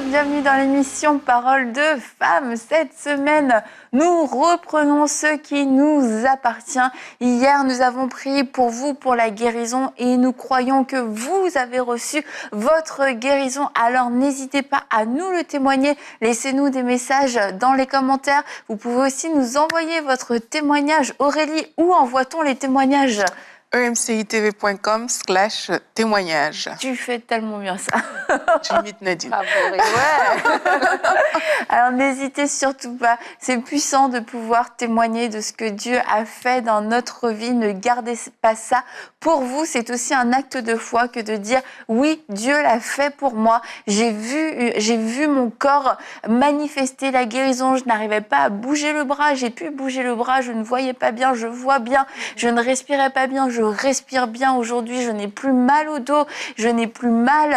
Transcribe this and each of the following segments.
bienvenue dans l'émission Parole de Femmes. Cette semaine, nous reprenons ce qui nous appartient. Hier, nous avons prié pour vous, pour la guérison, et nous croyons que vous avez reçu votre guérison. Alors n'hésitez pas à nous le témoigner. Laissez-nous des messages dans les commentaires. Vous pouvez aussi nous envoyer votre témoignage. Aurélie, où envoie-t-on les témoignages ? emcitv.com/témoignage. Tu fais tellement bien ça. J'imite Nadine. Ouais. Alors n'hésitez surtout pas. C'est puissant de pouvoir témoigner de ce que Dieu a fait dans notre vie. Ne gardez pas ça pour vous. C'est aussi un acte de foi que de dire oui, Dieu l'a fait pour moi. J'ai vu mon corps manifester la guérison. Je n'arrivais pas à bouger le bras. J'ai pu bouger le bras. Je ne voyais pas bien. Je vois bien. Je ne respirais pas bien. Je respire bien aujourd'hui. Je n'ai plus mal au dos. Je n'ai plus mal.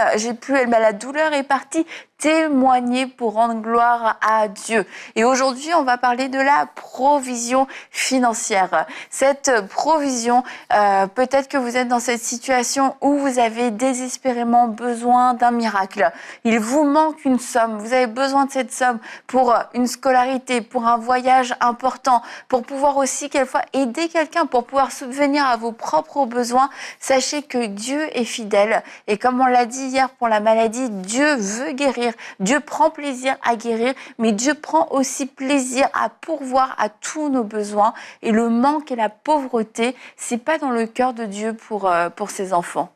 La douleur est partie. Témoigner pour rendre gloire à Dieu. Et aujourd'hui, on va parler de la provision financière. Cette provision, peut-être que vous êtes dans cette situation où vous avez désespérément besoin d'un miracle. Il vous manque une somme. Vous avez besoin de cette somme pour une scolarité, pour un voyage important, pour pouvoir aussi quelquefois aider quelqu'un, pour pouvoir subvenir à vos propres besoins. Sachez que Dieu est fidèle. Et comme on l'a dit hier pour la maladie, Dieu veut guérir. Dieu prend plaisir à guérir, mais Dieu prend aussi plaisir à pourvoir à tous nos besoins. Et le manque et la pauvreté, c'est pas dans le cœur de Dieu pour ses enfants.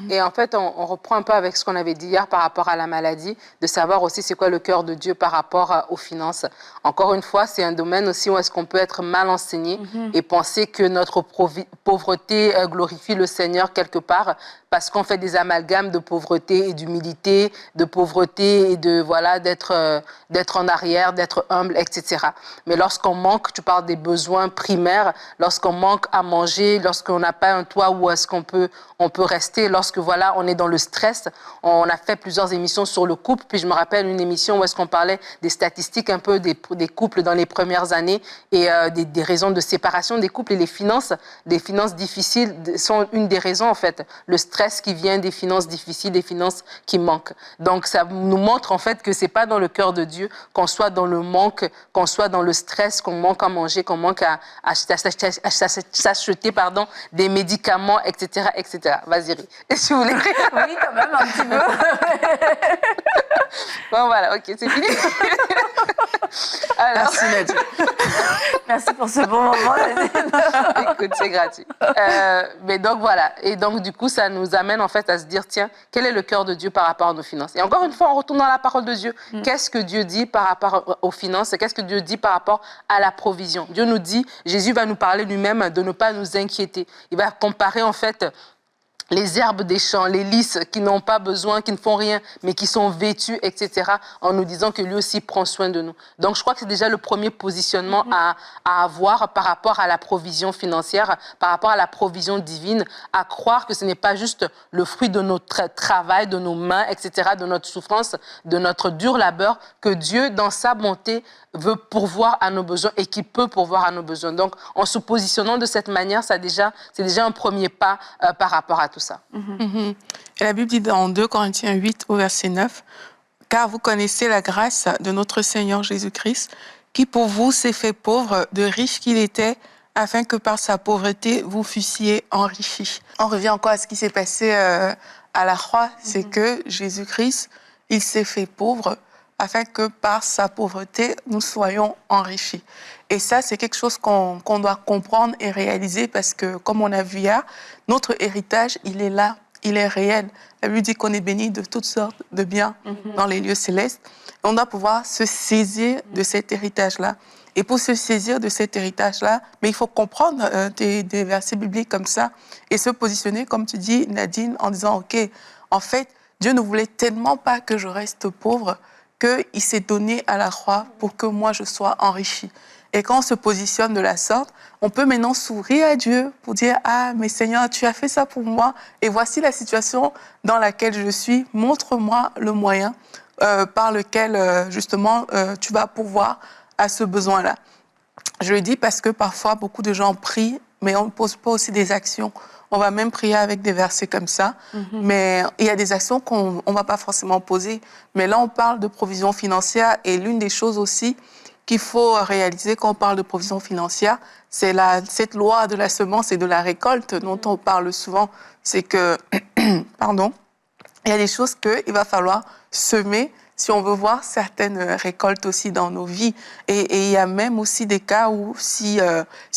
Et en fait, on reprend un peu avec ce qu'on avait dit hier par rapport à la maladie, de savoir aussi c'est quoi le cœur de Dieu par rapport aux finances. Encore une fois, c'est un domaine aussi où est-ce qu'on peut être mal enseigné et penser que notre pauvreté glorifie le Seigneur quelque part, parce qu'on fait des amalgames de pauvreté et d'humilité, de pauvreté et de d'être en arrière, d'être humble, etc. Mais lorsqu'on manque, tu parles des besoins primaires, lorsqu'on manque à manger, lorsqu'on n'a pas un toit où est-ce qu'on peut rester, lorsque on est dans le stress. On a fait plusieurs émissions sur le couple, puis je me rappelle une émission où est-ce qu'on parlait des statistiques un peu des couples dans les premières années et des raisons de séparation des couples, et les finances difficiles sont une des raisons en fait. Le stress qui vient des finances difficiles, des finances qui manquent. Donc, ça nous montre en fait que c'est pas dans le cœur de Dieu qu'on soit dans le manque, qu'on soit dans le stress, qu'on manque à manger, qu'on manque à s'acheter des médicaments, etc., etc. Vas-y, Ri. Si vous voulez. Oui, quand même, un petit peu. Bon, voilà, ok, c'est fini. Alors... Merci, Nadine. Merci pour ce bon moment. Écoute, c'est gratuit. Mais donc, voilà. Et donc, du coup, ça nous amène en fait à se dire, tiens, quel est le cœur de Dieu par rapport à nos finances? Et encore une fois, on retourne dans la parole de Dieu. Qu'est-ce que Dieu dit par rapport aux finances? Qu'est-ce que Dieu dit par rapport à la provision? Dieu nous dit, Jésus va nous parler lui-même de ne pas nous inquiéter. Il va comparer en fait les herbes des champs, les lys qui n'ont pas besoin, qui ne font rien, mais qui sont vêtus, etc., en nous disant que lui aussi prend soin de nous. Donc, je crois que c'est déjà le premier positionnement à avoir par rapport à la provision financière, par rapport à la provision divine, à croire que ce n'est pas juste le fruit de notre travail, de nos mains, etc., de notre souffrance, de notre dur labeur, que Dieu, dans sa bonté, veut pourvoir à nos besoins et qui peut pourvoir à nos besoins. Donc, en se positionnant de cette manière, c'est déjà un premier pas par rapport à tout ça. Et la Bible dit dans 2 Corinthiens 8 au verset 9, « Car vous connaissez la grâce de notre Seigneur Jésus-Christ, qui pour vous s'est fait pauvre, de riche qu'il était, afin que par sa pauvreté, vous fussiez enrichis. » On revient encore à ce qui s'est passé à la croix, c'est que Jésus-Christ, il s'est fait pauvre, afin que par sa pauvreté, nous soyons enrichis. Et ça, c'est quelque chose qu'on doit comprendre et réaliser parce que, comme on a vu hier, notre héritage, il est là, il est réel. La Bible dit qu'on est béni de toutes sortes de biens dans les lieux célestes. On doit pouvoir se saisir de cet héritage-là. Et pour se saisir de cet héritage-là, mais il faut comprendre des versets bibliques comme ça et se positionner, comme tu dis, Nadine, en disant, OK, en fait, Dieu ne voulait tellement pas que je reste pauvre qu'il s'est donné à la croix pour que moi, je sois enrichi. Et quand on se positionne de la sorte, on peut maintenant sourire à Dieu pour dire « Ah, mais Seigneur, tu as fait ça pour moi et voici la situation dans laquelle je suis. Montre-moi le moyen par lequel, justement, tu vas pourvoir à ce besoin-là. » Je le dis parce que parfois, beaucoup de gens prient mais on ne pose pas aussi des actions. On va même prier avec des versets comme ça, mais il y a des actions qu'on ne va pas forcément poser. Mais là, on parle de provision financière et l'une des choses aussi qu'il faut réaliser quand on parle de provision financière, c'est cette loi de la semence et de la récolte dont on parle souvent. C'est que, pardon, il y a des choses qu'il va falloir semer si on veut voir certaines récoltes aussi dans nos vies. Et il y a même aussi des cas où si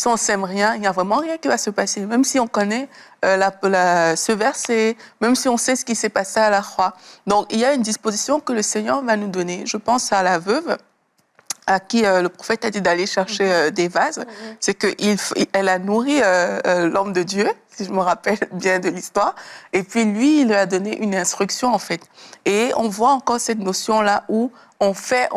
on ne sème rien, il n'y a vraiment rien qui va se passer. Même si on connaît ce verset, même si on sait ce qui s'est passé à la croix. Donc, il y a une disposition que le Seigneur va nous donner. Je pense à la veuve à qui le prophète a dit d'aller chercher des vases. C'est qu'elle a nourri l'homme de Dieu, si je me rappelle bien de l'histoire. Et puis lui, il lui a donné une instruction, en fait. Et on voit encore cette notion-là où on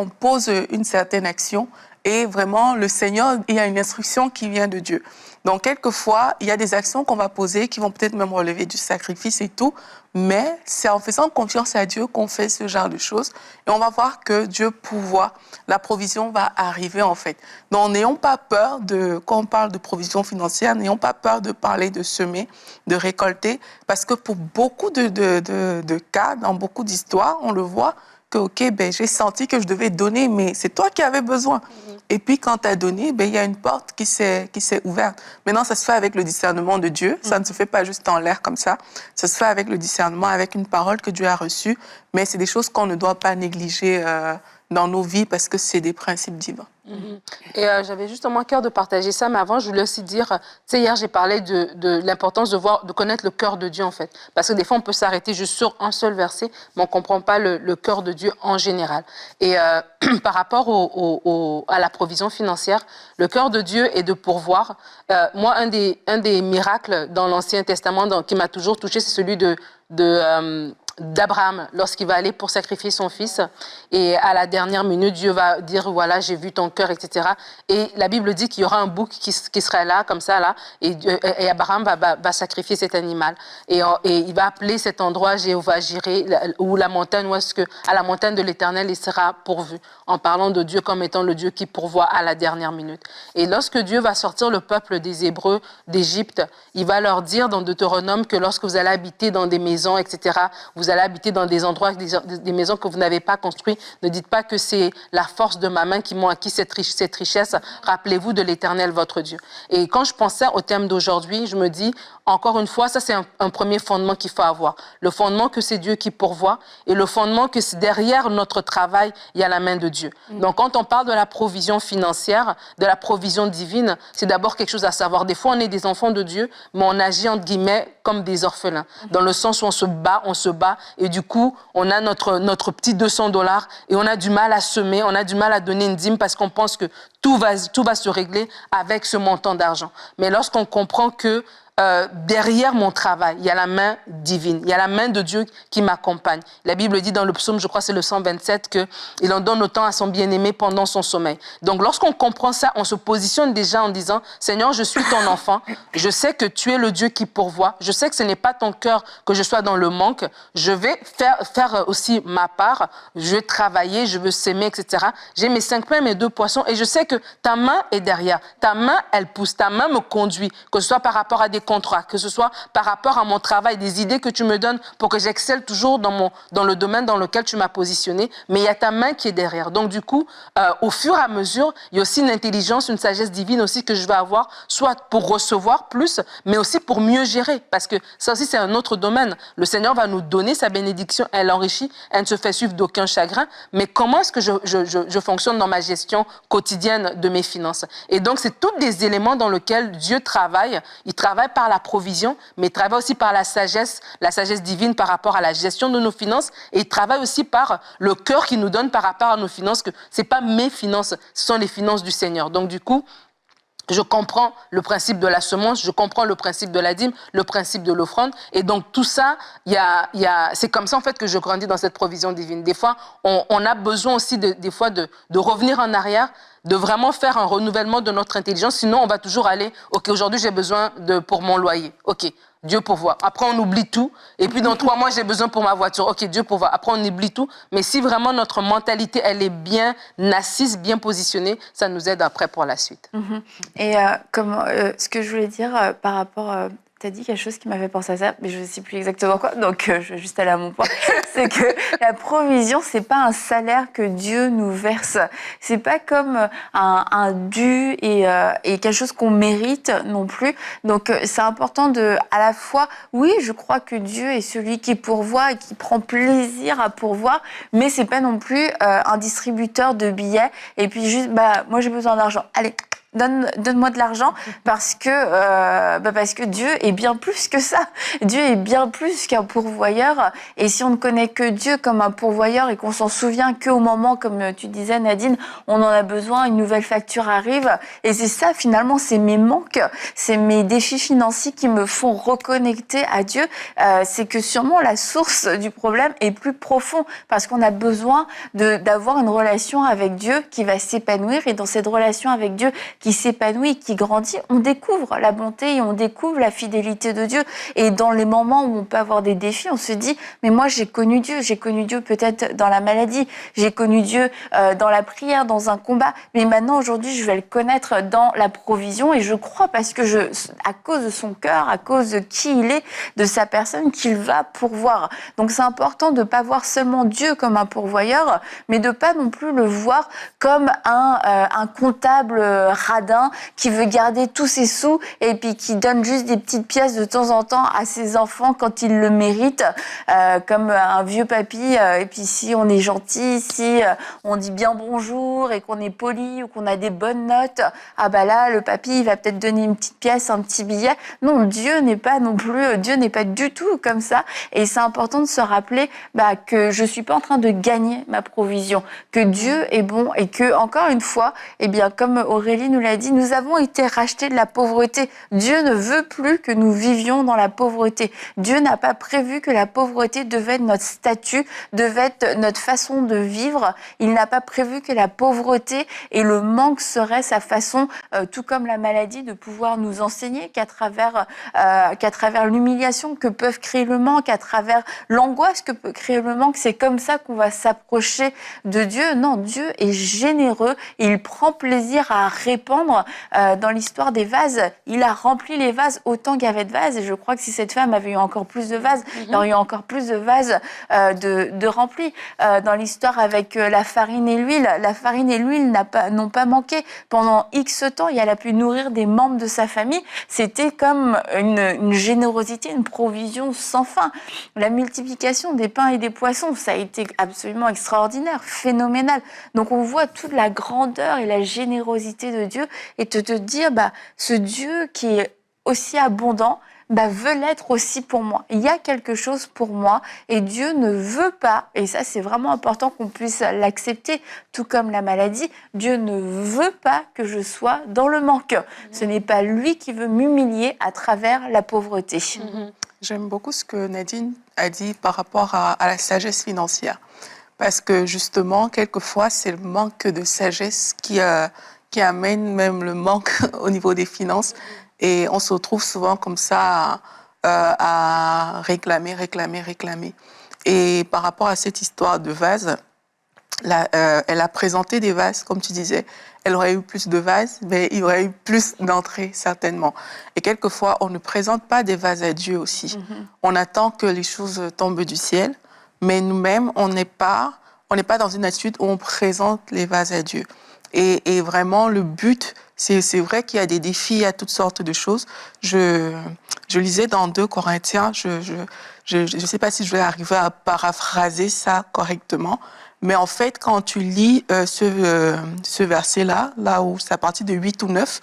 pose une certaine action et vraiment, le Seigneur, il y a une instruction qui vient de Dieu. Donc, quelquefois, il y a des actions qu'on va poser qui vont peut-être même relever du sacrifice et tout, mais c'est en faisant confiance à Dieu qu'on fait ce genre de choses. Et on va voir que Dieu pourvoit, la provision va arriver en fait. Donc, n'ayons pas peur quand on parle de provision financière, n'ayons pas peur de parler de semer, de récolter, parce que pour beaucoup de cas, dans beaucoup d'histoires, on le voit, que, OK, j'ai senti que je devais donner, mais c'est toi qui avais besoin. Et puis, quand tu as donné, il y a une porte qui s'est ouverte. Maintenant, ça se fait avec le discernement de Dieu. Ça ne se fait pas juste en l'air comme ça. Ça se fait avec le discernement, avec une parole que Dieu a reçue. Mais c'est des choses qu'on ne doit pas négliger dans nos vies parce que c'est des principes divins. Et j'avais justement à cœur de partager ça, mais avant, je voulais aussi dire, tu sais, hier, j'ai parlé de l'importance de connaître le cœur de Dieu, en fait. Parce que des fois, on peut s'arrêter juste sur un seul verset, mais on ne comprend pas le cœur de Dieu en général. Et par rapport à la provision financière, le cœur de Dieu est de pourvoir. Moi, un des miracles dans l'Ancien Testament qui m'a toujours touchée, c'est celui d'Abraham, lorsqu'il va aller pour sacrifier son fils. Et à la dernière minute, Dieu va dire, voilà, j'ai vu ton cœur, etc. Et la Bible dit qu'il y aura un bouc qui serait là, comme ça, là, et Abraham va sacrifier cet animal. Et il va appeler cet endroit Jéhovah Jireh, ou la montagne, à la montagne de l'Éternel, il sera pourvu, en parlant de Dieu comme étant le Dieu qui pourvoit à la dernière minute. Et lorsque Dieu va sortir le peuple des Hébreux d'Égypte, il va leur dire dans Deutéronome que lorsque vous allez habiter dans des maisons, etc., vous allez habiter dans des endroits, des maisons que vous n'avez pas construites. Ne dites pas que c'est la force de ma main qui m'ont acquis cette richesse. Rappelez-vous de l'Éternel, votre Dieu. Et quand je pensais au thème d'aujourd'hui, je me dis, encore une fois, ça c'est un premier fondement qu'il faut avoir. Le fondement que c'est Dieu qui pourvoit et le fondement que derrière notre travail, il y a la main de Dieu. Donc quand on parle de la provision financière, de la provision divine, c'est d'abord quelque chose à savoir. Des fois, on est des enfants de Dieu, mais on agit entre guillemets comme des orphelins. Dans le sens où on se bat, et du coup, on a notre petit $200 et on a du mal à semer, on a du mal à donner une dîme parce qu'on pense que tout va se régler avec ce montant d'argent. Mais lorsqu'on comprend que derrière mon travail, il y a la main divine, il y a la main de Dieu qui m'accompagne. La Bible dit dans le psaume, je crois que c'est le 127, qu'il en donne autant à son bien-aimé pendant son sommeil. Donc lorsqu'on comprend ça, on se positionne déjà en disant, Seigneur, je suis ton enfant, je sais que tu es le Dieu qui pourvoit, je sais que ce n'est pas ton cœur que je sois dans le manque, je vais faire aussi ma part, je vais travailler, je veux s'aimer, etc. J'ai mes 5 pains, mes 2 poissons, et je sais que ta main est derrière, ta main, elle pousse, ta main me conduit, que ce soit par rapport à des contrats, que ce soit par rapport à mon travail, des idées que tu me donnes pour que j'excelle toujours dans le domaine dans lequel tu m'as positionné, mais il y a ta main qui est derrière. Donc du coup, au fur et à mesure, il y a aussi une intelligence, une sagesse divine aussi que je vais avoir, soit pour recevoir plus, mais aussi pour mieux gérer, parce que ça aussi c'est un autre domaine. Le Seigneur va nous donner sa bénédiction, elle enrichit, elle ne se fait suivre d'aucun chagrin, mais comment est-ce que je fonctionne dans ma gestion quotidienne de mes finances? Et donc c'est tous des éléments dans lesquels Dieu travaille. Il travaille par la provision, mais il travaille aussi par la sagesse divine par rapport à la gestion de nos finances, et il travaille aussi par le cœur qu'il nous donne par rapport à nos finances, que c'est pas mes finances, ce sont les finances du Seigneur. Donc du coup, je comprends le principe de la semence, je comprends le principe de la dîme, le principe de l'offrande. Et donc, tout ça, c'est comme ça, en fait, que je grandis dans cette provision divine. Des fois, on a besoin aussi, des fois, de revenir en arrière, de vraiment faire un renouvellement de notre intelligence. Sinon, on va toujours aller, OK, aujourd'hui, j'ai besoin pour mon loyer. OK, Dieu pourvoit. Après, on oublie tout. Et puis, dans 3 mois, j'ai besoin pour ma voiture. OK, Dieu pourvoit. Après, on oublie tout. Mais si vraiment notre mentalité, elle est bien assise, bien positionnée, ça nous aide après pour la suite. Et ce que je voulais dire par rapport... tu as dit quelque chose qui m'a fait penser à ça, mais je ne sais plus exactement quoi, donc je vais juste aller à mon point. C'est que la provision, c'est pas un salaire que Dieu nous verse. C'est pas comme un dû et quelque chose qu'on mérite non plus. Donc c'est important à la fois, oui, je crois que Dieu est celui qui pourvoit et qui prend plaisir à pourvoir, mais c'est pas non plus un distributeur de billets et puis juste, moi j'ai besoin d'argent. Allez, donne-moi de l'argent parce que Dieu est bien plus que ça. Dieu est bien plus qu'un pourvoyeur. Et si on ne connaît que Dieu comme un pourvoyeur et qu'on s'en souvient qu'au moment, comme tu disais Nadine, on en a besoin, une nouvelle facture arrive. Et c'est ça finalement, c'est mes manques, c'est mes défis financiers qui me font reconnecter à Dieu. C'est que sûrement la source du problème est plus profond parce qu'on a besoin d'avoir une relation avec Dieu qui va s'épanouir. Et dans cette relation avec Dieu qui s'épanouit, qui grandit, on découvre la bonté et on découvre la fidélité de Dieu. Et dans les moments où on peut avoir des défis, on se dit, mais moi j'ai connu Dieu peut-être dans la maladie, j'ai connu Dieu dans la prière, dans un combat, mais maintenant aujourd'hui je vais le connaître dans la provision et je crois parce que à cause de son cœur, à cause de qui il est, de sa personne, qu'il va pourvoir. Donc c'est important de ne pas voir seulement Dieu comme un pourvoyeur, mais de ne pas non plus le voir comme un comptable radin qui veut garder tous ses sous et puis qui donne juste des petites pièces de temps en temps à ses enfants quand ils le méritent, comme un vieux papy. Et puis si on est gentil, si on dit bien bonjour et qu'on est poli ou qu'on a des bonnes notes, là le papy il va peut-être donner une petite pièce, un petit billet. Non, Dieu n'est pas du tout comme ça. Et c'est important de se rappeler que je suis pas en train de gagner ma provision, que Dieu est bon et que encore une fois, comme Aurélie nous l'a dit, nous avons été rachetés de la pauvreté. Dieu ne veut plus que nous vivions dans la pauvreté. Dieu n'a pas prévu que la pauvreté devait être notre statut, devait être notre façon de vivre. Il n'a pas prévu que la pauvreté et le manque seraient sa façon, tout comme la maladie, de pouvoir nous enseigner qu'à travers l'humiliation que peuvent créer le manque, à travers l'angoisse que peut créer le manque, c'est comme ça qu'on va s'approcher de Dieu. Non, Dieu est généreux, il prend plaisir à répandre. Dans l'histoire des vases, il a rempli les vases autant qu'il y avait de vases. Et je crois que si cette femme avait eu encore plus de vases, il y aurait eu encore plus de vases de remplis. Dans l'histoire avec la farine et l'huile n'ont pas manqué. Pendant X temps, elle a pu nourrir des membres de sa famille. C'était comme une générosité, une provision sans fin. La multiplication des pains et des poissons, ça a été absolument extraordinaire, phénoménal. Donc on voit toute la grandeur et la générosité de Dieu et de te dire, ce Dieu qui est aussi abondant, veut l'être aussi pour moi. Il y a quelque chose pour moi et Dieu ne veut pas, et ça c'est vraiment important qu'on puisse l'accepter, tout comme la maladie, Dieu ne veut pas que je sois dans le manque. Ce n'est pas lui qui veut m'humilier à travers la pauvreté. J'aime beaucoup ce que Nadine a dit par rapport à la sagesse financière. Parce que justement, quelquefois, c'est le manque de sagesse qui amène même le manque au niveau des finances. Et on se retrouve souvent comme ça à réclamer. Et par rapport à cette histoire de vase, elle a présenté des vases, comme tu disais. Elle aurait eu plus de vases, mais il y aurait eu plus d'entrées, certainement. Et quelquefois, on ne présente pas des vases à Dieu aussi. On attend que les choses tombent du ciel, mais nous-mêmes, on n'est pas dans une attitude où on présente les vases à Dieu. Et vraiment, le but, c'est vrai qu'il y a des défis à toutes sortes de choses. Je lisais dans 2 Corinthiens, je ne sais pas si je vais arriver à paraphraser ça correctement, mais en fait, quand tu lis ce verset-là, là où c'est à partir de 8 ou 9,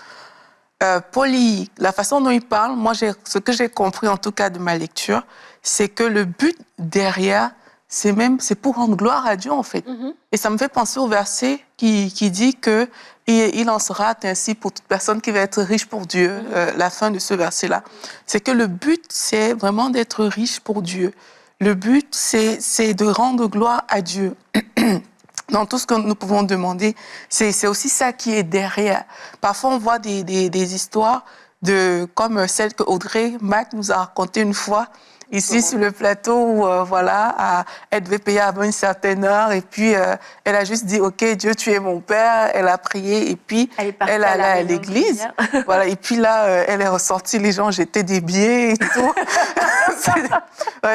Paul, la façon dont il parle, ce que j'ai compris en tout cas de ma lecture, c'est que le but derrière, c'est pour rendre gloire à Dieu, en fait. Et ça me fait penser au verset qui dit que il en sera ainsi pour toute personne qui va être riche pour Dieu, la fin de ce verset-là. C'est que le but, c'est vraiment d'être riche pour Dieu. Le but, c'est de rendre gloire à Dieu. dans tout ce que nous pouvons demander. C'est aussi ça qui est derrière. Parfois, on voit des histoires comme celle que Audrey Mac nous a racontée une fois, ici sur le plateau où elle devait payer avant une certaine heure et puis elle a juste dit OK, Dieu, tu es mon père. Elle a prié et puis elle allait à l'église. Voilà, et puis là elle est ressortie, les gens jetaient des billets et tout.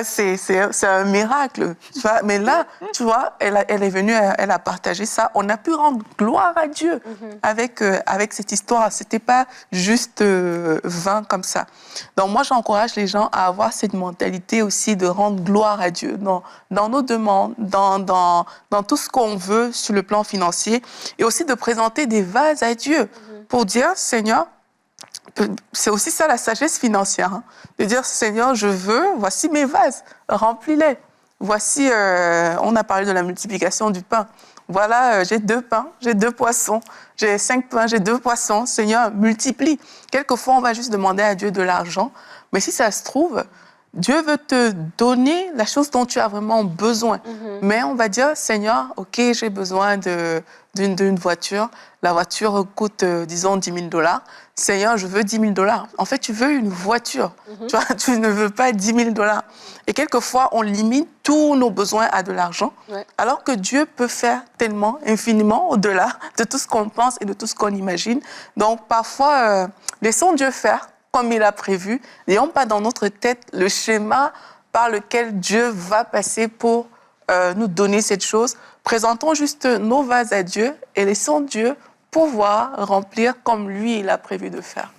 C'est un miracle. Tu vois? Mais là, tu vois, elle est venue, elle a partagé ça. On a pu rendre gloire à Dieu avec cette histoire. C'était pas juste vain comme ça. Donc moi, j'encourage les gens à avoir cette mentalité aussi de rendre gloire à Dieu dans nos demandes, dans tout ce qu'on veut sur le plan financier, et aussi de présenter des vases à Dieu pour dire, Seigneur, c'est aussi ça la sagesse financière, hein, de dire, Seigneur, je veux, voici mes vases, remplis-les. Voici, on a parlé de la multiplication du pain. Voilà, j'ai 2 pains, j'ai 2 poissons, j'ai 5 pains, j'ai 2 poissons. Seigneur, multiplie. Quelquefois, on va juste demander à Dieu de l'argent, mais si ça se trouve, Dieu veut te donner la chose dont tu as vraiment besoin. Mais on va dire, Seigneur, OK, j'ai besoin d'une voiture. La voiture coûte, disons, $10 000. Seigneur, je veux $10 000. En fait, tu veux une voiture. Tu vois, tu ne veux pas $10 000. Et quelquefois, on limite tous nos besoins à de l'argent, alors que Dieu peut faire tellement, infiniment, au-delà de tout ce qu'on pense et de tout ce qu'on imagine. Donc, parfois, laissons Dieu faire comme il a prévu. N'ayons pas dans notre tête le schéma par lequel Dieu va passer pour nous donner cette chose. Présentons juste nos vases à Dieu et laissons Dieu pouvoir remplir comme lui, il a prévu de faire.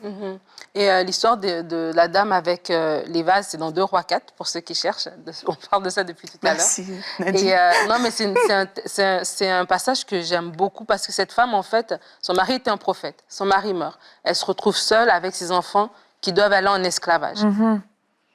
Et l'histoire de la dame avec les vases, c'est dans 2 Rois 4, pour ceux qui cherchent. On parle de ça depuis tout à l'heure. Merci, Nadine. Et non, mais c'est un passage que j'aime beaucoup parce que cette femme, en fait, son mari était un prophète. Son mari meurt. Elle se retrouve seule avec ses enfants qui doivent aller en esclavage.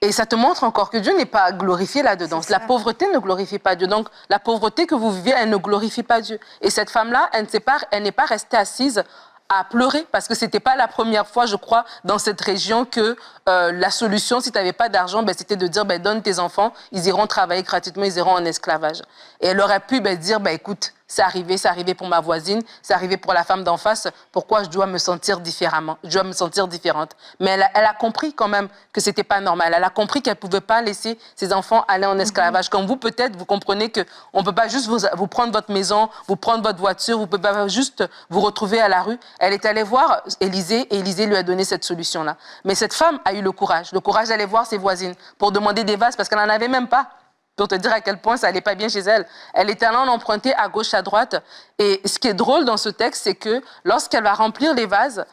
Et ça te montre encore que Dieu n'est pas glorifié là-dedans. La pauvreté ne glorifie pas Dieu. Donc, la pauvreté que vous vivez, elle ne glorifie pas Dieu. Et cette femme-là, elle n'est pas restée assise à pleurer parce que c'était pas la première fois, je crois, dans cette région que la solution, si tu n'avais pas d'argent, c'était de dire, donne tes enfants, ils iront travailler gratuitement, ils iront en esclavage. Et elle aurait pu dire, écoute, c'est arrivé pour ma voisine, c'est arrivé pour la femme d'en face, pourquoi je dois me sentir différemment, je dois me sentir différente. Mais elle a compris quand même que c'était pas normal. Elle a compris qu'elle pouvait pas laisser ses enfants aller en esclavage. Comme vous, peut-être, vous comprenez que on peut pas juste vous prendre votre maison, vous prendre votre voiture, vous pouvez pas juste vous retrouver à la rue. Elle est allée voir Élisée et Élisée lui a donné cette solution-là. Mais cette femme a eu le courage d'aller voir ses voisines pour demander des vases parce qu'elle n'en avait même pas. Pour te dire à quel point ça allait pas bien chez elle. Elle est allée en emprunter à gauche, à droite. Et ce qui est drôle dans ce texte, c'est que lorsqu'elle va remplir les vases,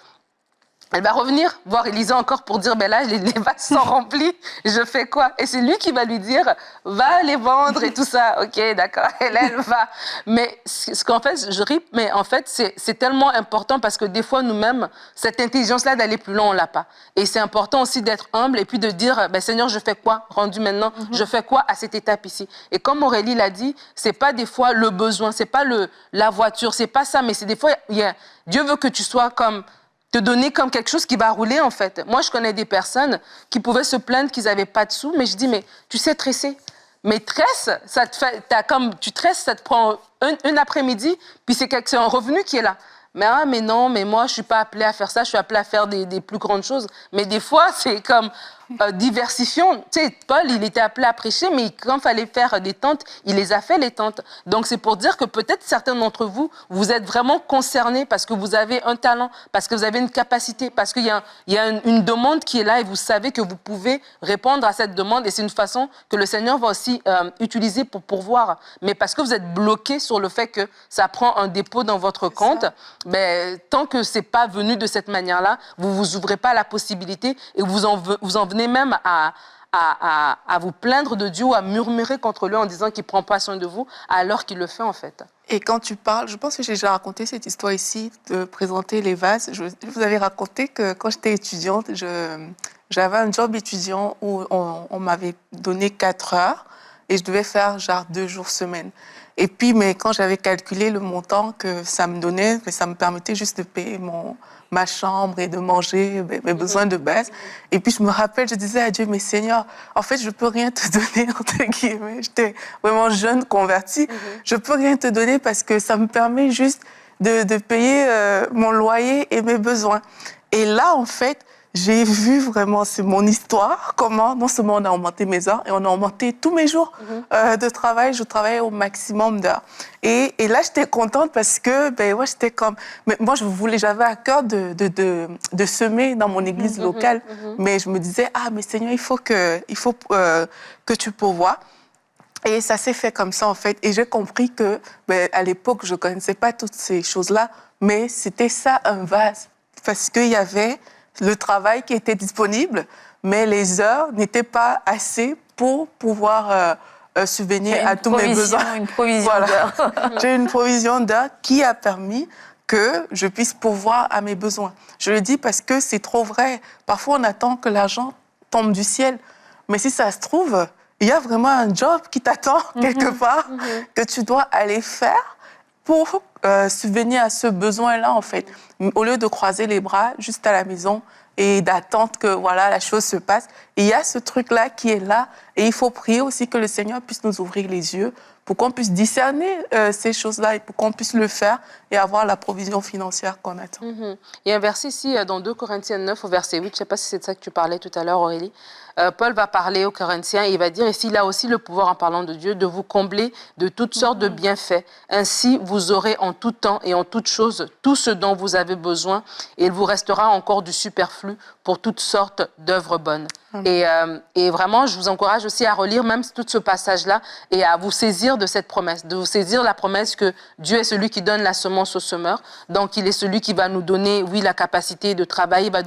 elle va revenir voir Élisée encore pour dire, là, les vases sont remplis, je fais quoi? Et c'est lui qui va lui dire, va les vendre et tout ça. OK, d'accord, elle va. Mais ce qu'en fait, je ris, mais en fait, c'est tellement important parce que des fois, nous-mêmes, cette intelligence-là d'aller plus loin, on l'a pas. Et c'est important aussi d'être humble et puis de dire, Seigneur, je fais quoi? Rendu maintenant, je fais quoi à cette étape ici? Et comme Aurélie l'a dit, c'est pas des fois le besoin, c'est pas la voiture, c'est pas ça, mais c'est des fois, Dieu veut que tu sois comme te donner comme quelque chose qui va rouler, en fait. Moi, je connais des personnes qui pouvaient se plaindre qu'ils n'avaient pas de sous, mais je dis, mais tu sais tresser. Mais tresse, ça te fait, tu tresses, ça te prend une après-midi, puis c'est un revenu qui est là. Mais non, mais moi, je suis pas appelée à faire ça, je suis appelée à faire des plus grandes choses. Mais des fois, c'est comme diversifions. Tu sais, Paul, il était appelé à prêcher, mais quand il fallait faire des tentes, il les a fait, les tentes. Donc, c'est pour dire que peut-être certains d'entre vous, vous êtes vraiment concernés parce que vous avez un talent, parce que vous avez une capacité, parce qu'il y a une demande qui est là et vous savez que vous pouvez répondre à cette demande et c'est une façon que le Seigneur va aussi utiliser pour pourvoir. Mais parce que vous êtes bloqué sur le fait que ça prend un dépôt dans votre compte, tant que c'est pas venu de cette manière-là, vous vous ouvrez pas la possibilité et vous en venez même à vous plaindre de Dieu ou à murmurer contre lui en disant qu'il prend pas soin de vous alors qu'il le fait en fait. Et quand tu parles, je pense que j'ai déjà raconté cette histoire ici de présenter les vases. Je vous avais raconté que quand j'étais étudiante, j'avais un job étudiant où on m'avait donné 4 heures et je devais faire genre 2 jours semaine. Et puis, mais quand j'avais calculé le montant que ça me donnait, ça me permettait juste de payer ma chambre et de manger mes besoins de base. Et puis, je me rappelle, je disais à Dieu, mais Seigneur, en fait, je peux rien te donner, entre guillemets. J'étais vraiment jeune, convertie. Je peux rien te donner parce que ça me permet juste de payer mon loyer et mes besoins. Et là, en fait, j'ai vu vraiment, c'est mon histoire, comment non seulement on a augmenté mes heures, et on a augmenté tous mes jours de travail. Je travaillais au maximum d'heures. Et là, j'étais contente parce que, ouais, j'étais comme... Mais moi, j'avais à cœur de semer dans mon église locale. Mais je me disais, mais Seigneur, il faut que tu pourvoies. Et ça s'est fait comme ça, en fait. Et j'ai compris que, à l'époque, je ne connaissais pas toutes ces choses-là, mais c'était ça, un vase. Parce qu'il y avait le travail qui était disponible, mais les heures n'étaient pas assez pour pouvoir subvenir à tous mes besoins. Une provision d'heures. J'ai une provision d'heures qui a permis que je puisse pourvoir à mes besoins. Je le dis parce que c'est trop vrai. Parfois, on attend que l'argent tombe du ciel. Mais si ça se trouve, il y a vraiment un job qui t'attend quelque part que tu dois aller faire pour subvenir à ce besoin-là, en fait. Au lieu de croiser les bras juste à la maison et d'attendre que, voilà, la chose se passe. Il y a ce truc-là qui est là et il faut prier aussi que le Seigneur puisse nous ouvrir les yeux pour qu'on puisse discerner ces choses-là et pour qu'on puisse le faire et avoir la provision financière qu'on attend. Il y a un verset ici dans 2 Corinthiens 9 au verset 8, je ne sais pas si c'est de ça que tu parlais tout à l'heure, Aurélie. Paul va parler aux Corinthiens et il va dire ici, il a aussi le pouvoir, en parlant de Dieu, de vous combler de toutes sortes de bienfaits. Ainsi, vous aurez en tout temps et en toute chose tout ce dont vous avez besoin et il vous restera encore du superflu pour toutes sortes d'œuvres bonnes. Et vraiment, je vous encourage aussi à relire même tout ce passage-là et à vous saisir de cette promesse, de vous saisir la promesse que Dieu est celui qui donne la semence au semeur. Donc, il est celui qui va nous donner, oui, la capacité de travailler, va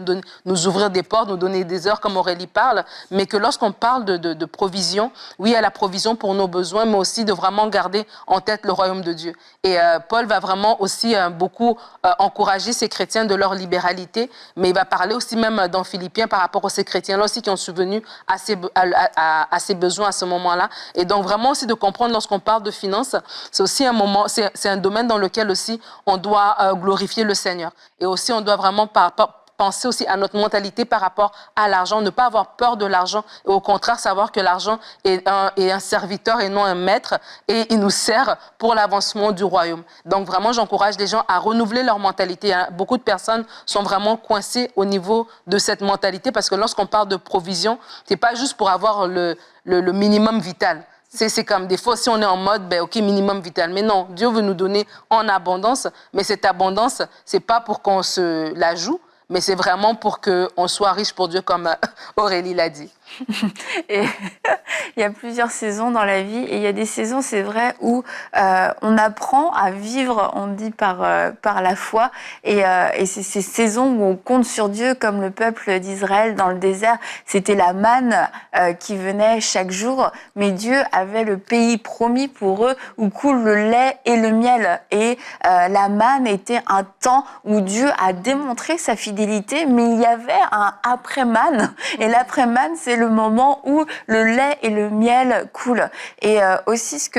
nous ouvrir des portes, nous donner des heures, comme Aurélie parle, mais que lorsqu'on parle de provision, oui, il y a la provision pour nos besoins, mais aussi de vraiment garder en tête le royaume de Dieu. Et Paul va vraiment aussi beaucoup encourager ces chrétiens de leur libéralité, mais il va parler aussi même dans Philippiens par rapport à ces chrétiens-là aussi qui ont subvenu à ces besoins à ce moment-là. Et donc vraiment aussi de comprendre lorsqu'on parle de finances, c'est aussi un moment, c'est un domaine dans lequel aussi on doit glorifier le Seigneur. Et aussi on doit vraiment penser aussi à notre mentalité par rapport à l'argent, ne pas avoir peur de l'argent et au contraire savoir que l'argent est un serviteur et non un maître et il nous sert pour l'avancement du royaume. Donc vraiment, j'encourage les gens à renouveler leur mentalité. Beaucoup de personnes sont vraiment coincées au niveau de cette mentalité parce que lorsqu'on parle de provision, c'est pas juste pour avoir le minimum vital. C'est comme des fois, si on est en mode, OK, minimum vital. Mais non, Dieu veut nous donner en abondance, mais cette abondance, c'est pas pour qu'on se la joue, mais c'est vraiment pour qu'on soit riche pour Dieu, comme Aurélie l'a dit. Et il y a plusieurs saisons dans la vie et il y a des saisons, c'est vrai, où on apprend à vivre, on dit par la foi, et c'est ces saisons où on compte sur Dieu, comme le peuple d'Israël dans le désert. C'était la manne qui venait chaque jour, mais Dieu avait le pays promis pour eux où coule le lait et le miel. Et la manne était un temps où Dieu a démontré sa fidélité, mais il y avait un après-manne. Et l'après-manne, c'est le moment où le lait et le miel coulent. Et aussi,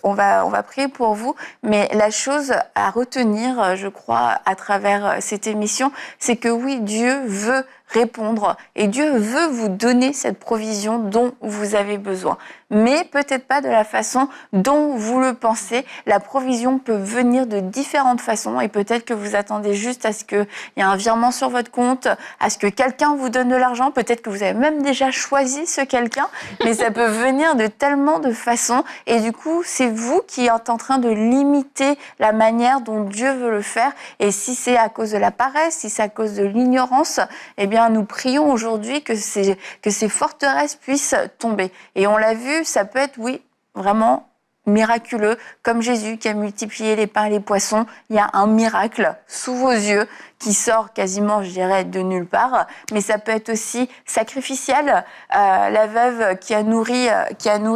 on va prier pour vous, mais la chose à retenir, je crois, à travers cette émission, c'est que oui, Dieu veut répondre et Dieu veut vous donner cette provision dont vous avez besoin. Mais peut-être pas de la façon dont vous le pensez. La provision peut venir de différentes façons et peut-être que vous attendez juste à ce qu'il y ait un virement sur votre compte, à ce que quelqu'un vous donne de l'argent. Peut-être que vous avez même déjà choisi ce quelqu'un, mais ça peut venir de tellement de façons et du coup, c'est vous qui êtes en train de limiter la manière dont Dieu veut le faire. Et si c'est à cause de la paresse, si c'est à cause de l'ignorance, eh bien, nous prions aujourd'hui que ces forteresses puissent tomber. Et on l'a vu, ça peut être, oui, vraiment miraculeux, comme Jésus qui a multiplié les pains et les poissons. Il y a un miracle sous vos yeux qui sort quasiment, je dirais, de nulle part, mais ça peut être aussi sacrificiel. La veuve qui a nourri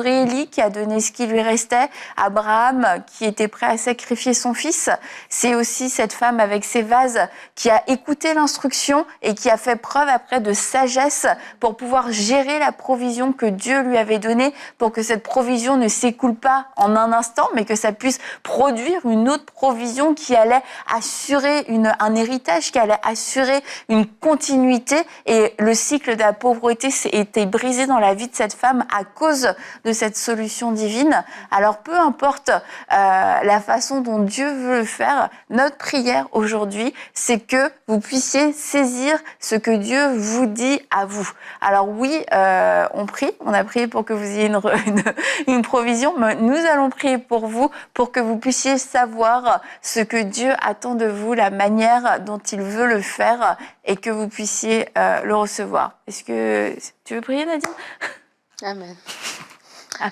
Élie, qui a donné ce qui lui restait, Abraham qui était prêt à sacrifier son fils. C'est aussi cette femme avec ses vases qui a écouté l'instruction et qui a fait preuve après de sagesse pour pouvoir gérer la provision que Dieu lui avait donnée, pour que cette provision ne s'écoule pas en un instant, mais que ça puisse produire une autre provision qui allait assurer un héritage, qui allait assurer une continuité. Et le cycle de la pauvreté était brisé dans la vie de cette femme à cause de cette solution divine. Alors peu importe la façon dont Dieu veut le faire, notre prière aujourd'hui, c'est que vous puissiez saisir ce que Dieu vous dit à vous. Alors oui, on a prié pour que vous ayez une provision, mais nous allons prier pour vous, pour que vous puissiez savoir ce que Dieu attend de vous, la manière dont il veut le faire, et que vous puissiez le recevoir. Est-ce que tu veux prier, Nadine? Amen. Amen.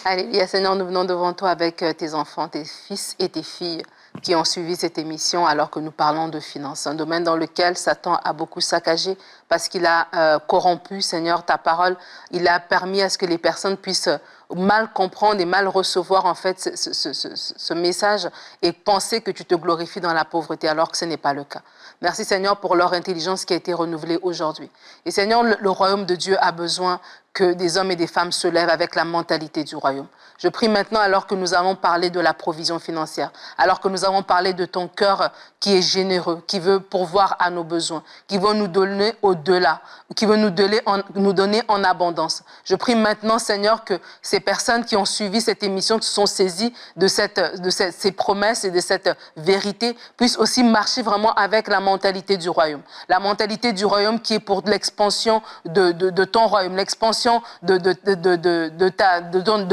Alléluia, Seigneur, nous venons devant toi avec tes enfants, tes fils et tes filles qui ont suivi cette émission alors que nous parlons de finances, un domaine dans lequel Satan a beaucoup saccagé parce qu'il a corrompu, Seigneur, ta parole. Il a permis à ce que les personnes puissent mal comprendre et mal recevoir en fait ce message et penser que tu te glorifies dans la pauvreté alors que ce n'est pas le cas. Merci Seigneur pour leur intelligence qui a été renouvelée aujourd'hui. Et Seigneur, le royaume de Dieu a besoin que des hommes et des femmes se lèvent avec la mentalité du royaume. Je prie maintenant, alors que nous avons parlé de la provision financière, alors que nous avons parlé de ton cœur qui est généreux, qui veut pourvoir à nos besoins, qui veut nous donner au-delà, qui veut nous donner en abondance. Je prie maintenant, Seigneur, que ces personnes qui ont suivi cette émission, qui se sont saisies de ces promesses et de cette vérité, puissent aussi marcher vraiment avec la mentalité du royaume. La mentalité du royaume qui est pour l'expansion de ton royaume, l'expansion de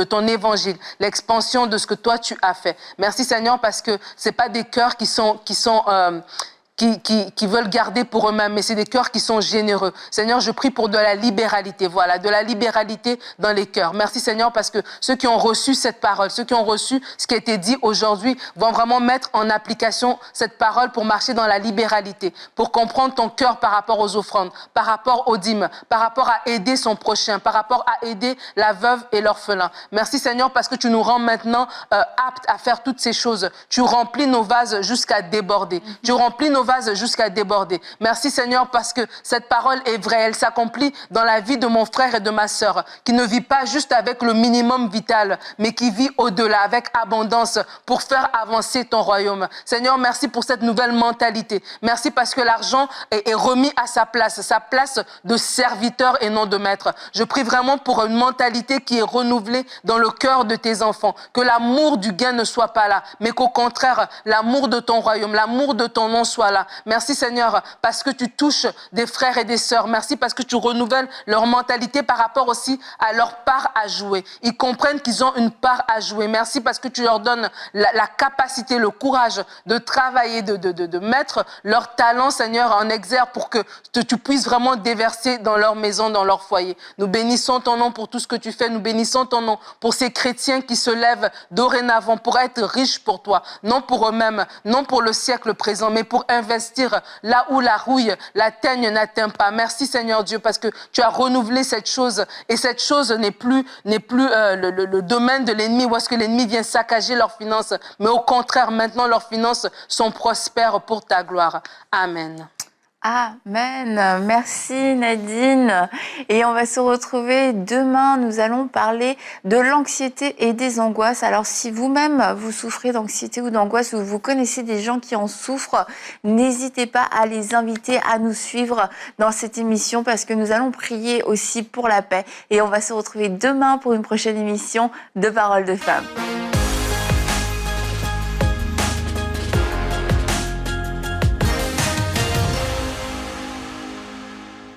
ton évangile, l'expansion de ce que toi tu as fait. Merci Seigneur parce que c'est pas des cœurs qui veulent garder pour eux-mêmes, mais c'est des cœurs qui sont généreux. Seigneur, je prie pour de la libéralité, voilà, de la libéralité dans les cœurs. Merci Seigneur, parce que ceux qui ont reçu cette parole, ceux qui ont reçu ce qui a été dit aujourd'hui, vont vraiment mettre en application cette parole pour marcher dans la libéralité, pour comprendre ton cœur par rapport aux offrandes, par rapport aux dîmes, par rapport à aider son prochain, par rapport à aider la veuve et l'orphelin. Merci Seigneur, parce que tu nous rends maintenant aptes à faire toutes ces choses. Tu remplis nos vases jusqu'à déborder. Tu remplis nos vases jusqu'à déborder. Merci Seigneur parce que cette parole est vraie. Elle s'accomplit dans la vie de mon frère et de ma sœur qui ne vit pas juste avec le minimum vital, mais qui vit au-delà avec abondance pour faire avancer ton royaume. Seigneur, merci pour cette nouvelle mentalité. Merci parce que l'argent est remis à sa place de serviteur et non de maître. Je prie vraiment pour une mentalité qui est renouvelée dans le cœur de tes enfants. Que l'amour du gain ne soit pas là, mais qu'au contraire, l'amour de ton royaume, l'amour de ton nom soit là. Merci Seigneur parce que tu touches des frères et des sœurs. Merci parce que tu renouvelles leur mentalité par rapport aussi à leur part à jouer. Ils comprennent qu'ils ont une part à jouer. Merci parce que tu leur donnes la capacité, le courage de travailler, de mettre leur talent, Seigneur, en exergue pour que tu puisses vraiment déverser dans leur maison, dans leur foyer. Nous bénissons ton nom pour tout ce que tu fais. Nous bénissons ton nom pour ces chrétiens qui se lèvent dorénavant pour être riches pour toi, non pour eux-mêmes, non pour le siècle présent, mais pour investir là où la rouille, la teigne n'atteint pas. Merci Seigneur Dieu parce que tu as renouvelé cette chose et cette chose n'est plus le domaine de l'ennemi où est-ce que l'ennemi vient saccager leurs finances, mais au contraire maintenant leurs finances sont prospères pour ta gloire. Amen. Amen. Merci Nadine. Et on va se retrouver demain. Nous allons parler de l'anxiété et des angoisses. Alors si vous-même vous souffrez d'anxiété ou d'angoisse ou vous connaissez des gens qui en souffrent, n'hésitez pas à les inviter à nous suivre dans cette émission parce que nous allons prier aussi pour la paix. Et on va se retrouver demain pour une prochaine émission de Paroles de Femmes.